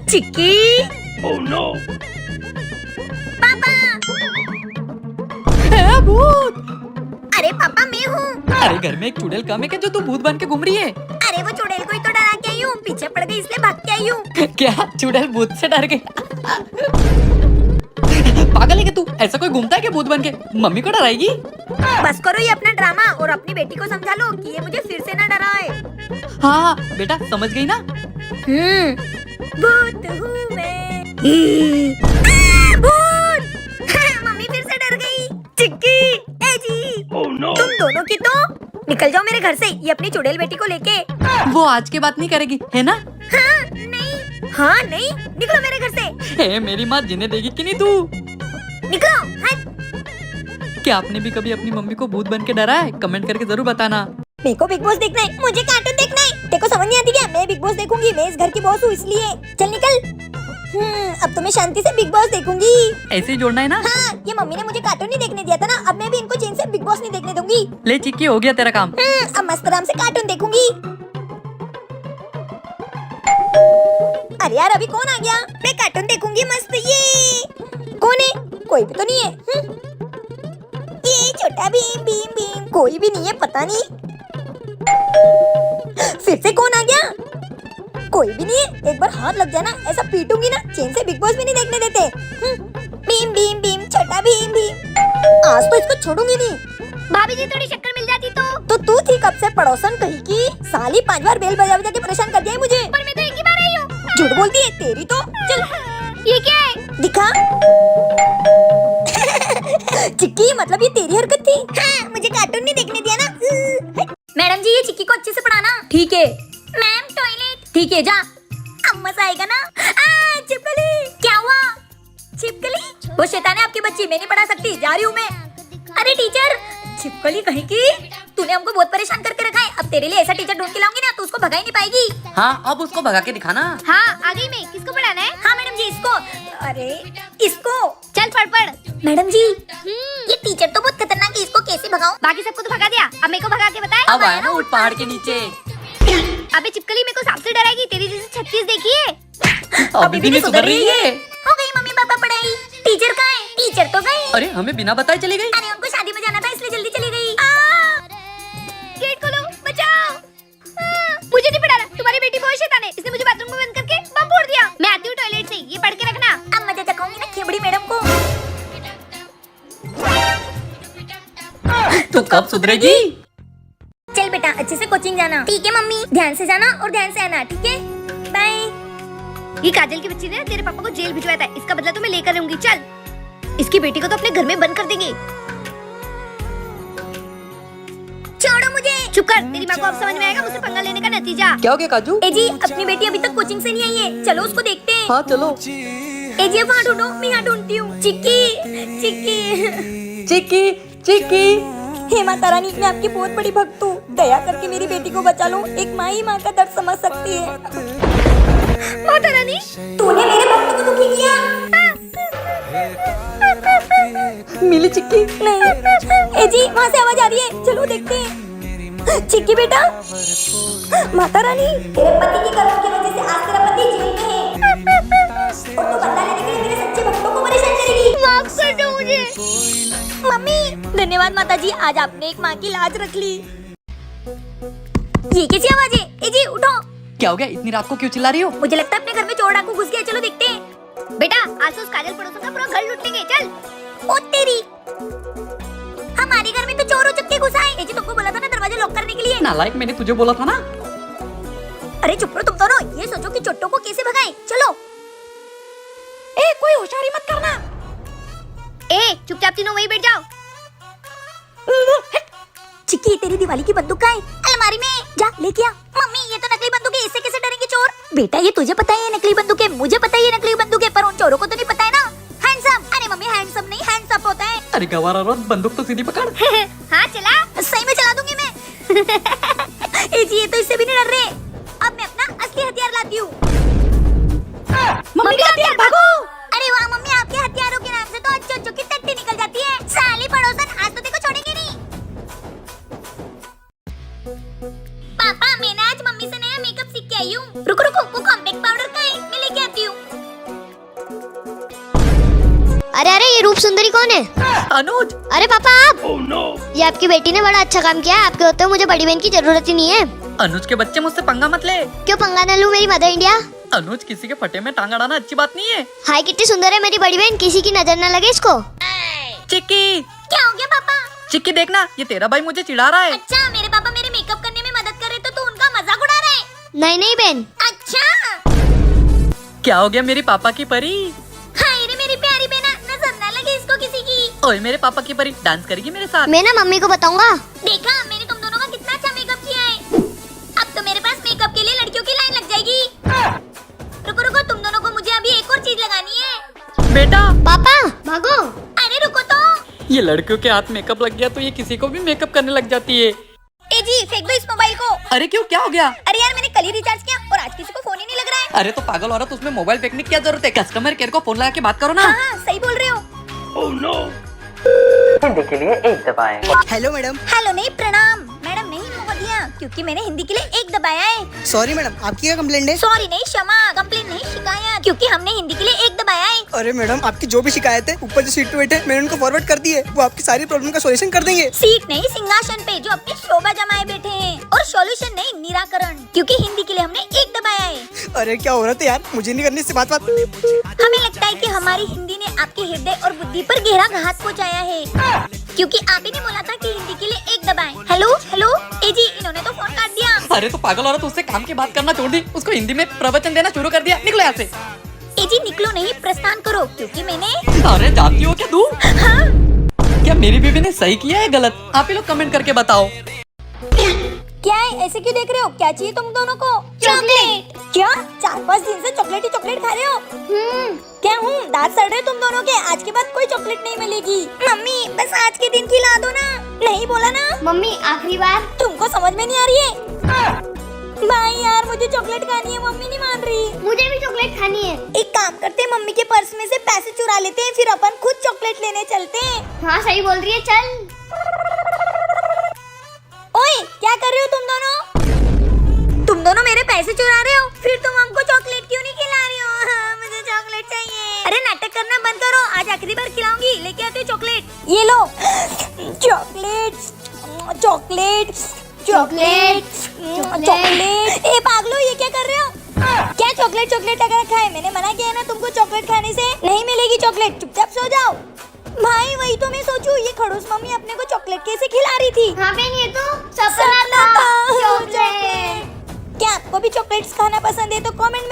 चिक्की। Oh no! पापा। भूत। अरे पापा मैं हूँ। अरे घर में एक चुड़ैल कम है क्या जो तू भूत बन के घूम रही है? अरे वो चुड़ैल को ही तो डरा के आई हूँ, पीछे पड़ गई इसलिए भाग के आई हूँ। क्या चुड़ैल भूत से डर गई? पागल है क्या तू? ऐसा कोई घूमता है क्या भूत बन के? मम्मी को डराएगी? बस करो ये अपना ड्रामा और अपनी बेटी को समझा लो कि ये मुझे फिर से ना डराए। हाँ बेटा समझ गई ना? भूत हूँ मैं। आ, भूत। मम्मी फिर से डर गई। चिक्की, ए जी। Oh no! तुम दोनों की तो निकल जाओ मेरे घर से, ये अपनी चुड़ैल बेटी को लेके। वो आज के बात नहीं करेगी है ना? हाँ नहीं, निकलो मेरे घर से। मेरी माँ जिन्हें देगी कि नहीं तू? निकलो। हट। क्या आपने भी कभी अपनी मम्मी को भूत बन के डरा है? कमेंट करके जरूर बताना। मेरे को बिग बॉस देखना है, मुझे कार्टून देखना है। तेरे को समझ नहीं आती क्या? मैं बिग बॉस देखूंगी, मैं इस घर की बॉस हूँ इसलिए। चल निकल। अब तो मैं शांति से बिग बॉस देखूंगी। ऐसे ही जोड़ना है ना? हाँ, ये मम्मी ने मुझे कार्टून नहीं देखने दिया था ना, अब मैं भी इनको चैन से बिग बॉस नहीं देखने दूंगी। ले चिक्की हो गया तेरा काम। अब मस्त आराम से कार्टून देखूंगी। अरे यार अभी कौन आ गया? मैं कार्टून देखूंगी मस्त। ये कौन है? कोई भी तो नहीं है। ये छोटा भीम भीम भीम, कोई भी नहीं है, पता नहीं। फिर से कौन आ गया? कोई भी नहीं है। एक बार हाथ लग जाना ऐसा पीटूंगी ना, चैन से बिग बॉस भी नहीं देखने देते। भीम भीम भीम, छोटा भीम भीम। आज तो इसको छोड़ूंगी नहीं। भाभी जी थोड़ी शक्कर मिल जाती तो तू थी कब से पड़ोसन कहीं की? साली 5 बार बेल बजा बजा के परेशान कर दिया है मुझे। पर मैं तो एक ही बार आई हूँ। झूठ बोलती है तेरी तो। चल ये क्या है? दिखा। चिक्की मतलब ये तेरी हरकत थी? हाँ, मुझे कार्टून नहीं देखने दिया ना। मैडम जी ये चिक्की को अच्छे से पढ़ाना। ठीक है। Ma'am toilet. ठीक है जा। अब मजा आएगा ना। छिपकली। क्या हुआ? छिपकली? वो शैतान है आपकी बच्ची, मैं नहीं पढ़ा सकती, जा रही हूँ मैं। अरे टीचर, छिपकली कहीं की, तूने हमको बहुत परेशान करके रखा है। अब तेरे लिए ऐसा टीचर ढूंढ के लाऊंगी ना, तो उसको भगा ही नहीं पाएगी। हाँ अब उसको भगा के दिखाना। हाँ आ गई मैं। किसको पढ़ाना है? हाँ मैडम जी इसको। अरे इसको। चल पढ़ पढ़। मैडम जी ये टीचर तो बहुत खतरनाक है, इसको कैसे भगाऊं? बाकी सबको तो भगा दिया, अब मेरे को भगा के बताए। अब आया ना उठ पहाड़ के नीचे। अबे चिपकली मेरे को सांप से डराएगी, तेरी जैसे 36 देखी है। अभी भी नहीं सुधर रही है। हो गई मम्मी पापा पढ़ाई। टीचर कहाँ है? टीचर तो गई। अरे हमें बिना बताए चली गई। अरे उनको शादी में जाना था इसलिए जल्दी चली गई। गेट खोलो, बचाओ। मुझे नहीं पढ़ाना, तुम्हारी बेटी बहुत शैतान है, इसने मुझे बाथरूम में बंद करके बम फोड़ दिया। मैं आती हूँ टॉयलेट से, ये पढ़ के रखना। अब मजा चखाऊंगी ना खेबड़ी मैडम को। तू कब सुधरेगी? चल बेटा अच्छे से कोचिंग जाना। ठीक है मम्मी, ध्यान से जाना और ध्यान से आना। ठीक है बाय। ये काजल की बच्ची ने तेरे पापा को जेल भिजवाया था, इसका बदला तो मैं लेकर रहूंगी। चल इसकी बेटी को तो अपने घर में बंद कर देंगे। छोड़ो मुझे। चुप कर, तेरी माँ को अब समझ में आएगा मुझसे पंगा लेने का नतीजा। क्या हो गया काजू? ए जी अपनी बेटी अभी तक कोचिंग से नहीं आई है, चलो उसको देखते हैं। हाँ चलो। ए जी वहाँ ढूंढो, मैं यहाँ ढूंढती हूँ। चिक्की चिक्की चिक्की चिक्की। हे माता रानी, मैं आपकी बहुत बड़ी भक्त हूँ, दया करके मेरी बेटी को बचा लो। एक माँ ही माँ का दर्द समझ सकती है। माता रानी तूने मेरे भक्त को दुखी किया। मिली चिक्की? नहीं। ए जी वहाँ से आवाज आ रही है, चलो देखते हैं। चिक्की बेटा। माता रानी तेरे पति की कर्मों की वजह से आज तेरा पति जेल में है और तू बदला लेने के लिए मेरे सच्चे भक्तों को परेशान करेगी। माफ कर दो मुझे। मम्मी धन्यवाद माता जी, आज आपने एक माँ की लाज रख ली। ये कैसी आवाज है? ए जी उठो। क्या हो गया? इतनी रात को क्यों चिल्ला रही हो? मुझे लगता है अपने घर में चोर डाकू घुस गया, चलो देखते हैं। बेटा आज तो उस काजल पड़ोसन का पूरा घर लूट लेंगे, चल। ओ तेरी, हमारे घर में तो चोर उचक के घुसा है। ए जी तुमको बोला था ना दरवाजा लॉक करने के लिए। नालायक, मैंने तुझे बोला था ना। अरे चुप रहो तुम दोनों, ये सोचो कि चोट्टों को कैसे भगाएं। चलो। ए कोई होशियारी मत करना। ए चुपचाप तीनों वहीं बैठ जाओ। चिक्की तेरी दिवाली की बंदूक कहाँ है? अलमारी में, जा लेके आ। मम्मी ये तो नकली बंदूक है, इससे कैसे डरेंगे चोर? बेटा ये तुझे पता है ये नकली बंदूक है, मुझे पता है ये नकली बंदूक है, पर उन चोरों को तो नहीं पता है ना। हैंडसम। अरे मम्मी हैंडसम नहीं हैंड्स अप होता है। अरे गवारा रोज बंदूक तो सीधी पकड़। हाँ चला, सही में चला दूंगी मैं। ए जी ये तो इससे भी नहीं डर रहे। अब मैं अपना असली हथियार लाती हूँ। मम्मी का हथियार, भागो। अरे वाह मम्मी, आपके हथियारों के नाम से तो अच्छी की टट्टी निकल जाती है। साली पड़ोसन आज तो देखो छोड़ेंगे नहीं। पापा मैंने आज मम्मी से नया मेकअप सीख के आई हूँ। रुको रुको, वो कॉम्पैक्ट पाउडर का है, मैं लेके आती हूँ। अरे अरे ये रूप सुंदरी कौन है? अनुज। अरे पापा आप। ये आपकी बेटी ने बड़ा अच्छा काम किया। आपके होते हुए मुझे बड़ी बहन की जरूरत ही नहीं है। अनुज के बच्चे मुझसे पंगा मत ले। क्यों पंगा न लूं मेरी मदर इंडिया? अनुज किसी के फटे में टांग अड़ाना अच्छी बात नहीं है। हाय कितनी सुंदर है मेरी बड़ी बहन, किसी की नजर न लगे इसको। चिक्की, क्या हो गया पापा? चिक्की देखना, ये तेरा भाई मुझे चिढ़ा रहा है। अच्छा मेरे पापा मेरे मेकअप करने में मदद कर रहे तो तू उनका मजाक उड़ा रहा है? नहीं नहीं बहन। अच्छा क्या हो गया मेरी पापा की परी? हाय रे मेरी प्यारी बहना, नजर न लगे इसको किसी की। ओए मेरे पापा की परी डांस करेगी मेरे साथ? मैं ना मम्मी को बताऊंगा। देखा मैंने तुम दोनों का कितना अच्छा मेकअप किया है। अब तो मेरे पास मेकअप के लिए लड़कियों की लाइन लग जाएगी। रुको रुको, तुम दोनों को मुझे अभी एक और चीज लगानी है। बेटा पापा भागो। अरे रुको तो। ये लड़कियों के हाथ मेकअप लग गया तो ये किसी को भी मेकअप करने लग जाती है। ए जी फेंक दो इस मोबाइल को। अरे क्यों, क्या हो गया? अरे यार मैंने कल ही रिचार्ज किया और आज किसी को फोन ही नहीं लग रहा है। अरे तो पागल औरत, उसमें मोबाइल फेंकने की क्या जरूरत है? कस्टमर केयर को फोन लगा के बात करो ना। हाँ सही बोल रहे हो। हिंदी के लिए एक दबाएं। Hello madam. हेलो नहीं प्रणाम मैडम, नहीं महोदया, क्योंकि मैंने हिंदी के लिए एक दबाया है। सॉरी मैडम, आपकी क्या कंप्लेंट है? सॉरी नहीं क्षमा, कंप्लेन नहीं शिकायत, क्योंकि हमने हिंदी के लिए एक दबाया है। अरे मैडम, आपकी जो भी शिकायत है ऊपर जो सीट पे बैठे मैंने उनको फॉरवर्ड कर दी है। वो आपकी सारी प्रॉब्लम का सॉल्यूशन कर देंगे। सीट नहीं सिंहासन पे जो अपनी शोभा जमाए बैठे हैं, और सॉल्यूशन नहीं निराकरण, क्योंकि हिंदी के लिए हमने एक दबाया है। अरे क्या हो रहा था यार, मुझे नहीं करनी इससे बात। हमें लगता है कि हमारी हिंदी ने आपके हृदय और बुद्धि पर गहरा घात पहुंचाया है, क्योंकि आप ही ने बोला था कि हिंदी के लिए एक दबाएं। हेलो हेलो, ए जी इन्होंने तो फोन काट दिया। अरे तो पागल औरत, उससे काम की बात करना छोड़ दी, उसको हिंदी में प्रवचन देना शुरू कर दिया। निकलो यहाँ से। ए जी निकलो नहीं, प्रस्थान करो, क्योंकि मैंने। अरे जाती हो क्या तू? हाँ? क्या मेरी बीवी ने सही किया है गलत? आप ही लोग कमेंट करके बताओ। क्या है, ऐसे क्यों देख रहे हो? क्या चाहिए तुम दोनों को? चॉकलेट। क्या 4-5 दिन से चॉकलेट ही चॉकलेट खा रहे हो? क्या हूँ, दांत सड़ रहे तुम दोनों के? आज के बाद कोई चॉकलेट नहीं मिलेगी। मम्मी बस आज के दिन खिला दो ना। नहीं बोला ना? मम्मी आखिरी बार। तुमको समझ में नहीं आ रही है? भाई यार मुझे चॉकलेट खानी है, मम्मी नहीं मान रही। मुझे भी चॉकलेट खानी है। एक काम करते हैं, मम्मी के पर्स में से पैसे चुरा लेते हैं, फिर अपन खुद चॉकलेट लेने चलते हैं। हाँ सही बोल रही है, चल। ओए क्या कर रहे हो तुम दोनों? तुम दोनों मेरे पैसे चुरा रहे हो, फिर तुम हमको चॉकलेट क्यों नहीं खिला रही हो? हाँ, मुझे चॉकलेट चाहिए। अरे नाटक करना बंद करो, आज आखिरी बार खिलाऊंगी, लेके आती हूँ चॉकलेट। ये लो चॉकलेट चॉकलेट चॉकलेट चॉकलेट। ए पागलो, ये क्या कर रहे हो? क्या चॉकलेट चॉकलेट लगा रखा है? मैंने मना किया है ना तुमको चॉकलेट खाने से। नहीं मिलेगी चॉकलेट, चुपचाप सो जाओ। भाई वही तो मैं सोचूं, ये खड़ूस मम्मी अपने को चॉकलेट कैसे खिला रही थी? हाँ बहन, ये तो सपना था। चॉकलेट। क्या आपको भी चॉकलेट्स खाना पसंद है तो कमेंट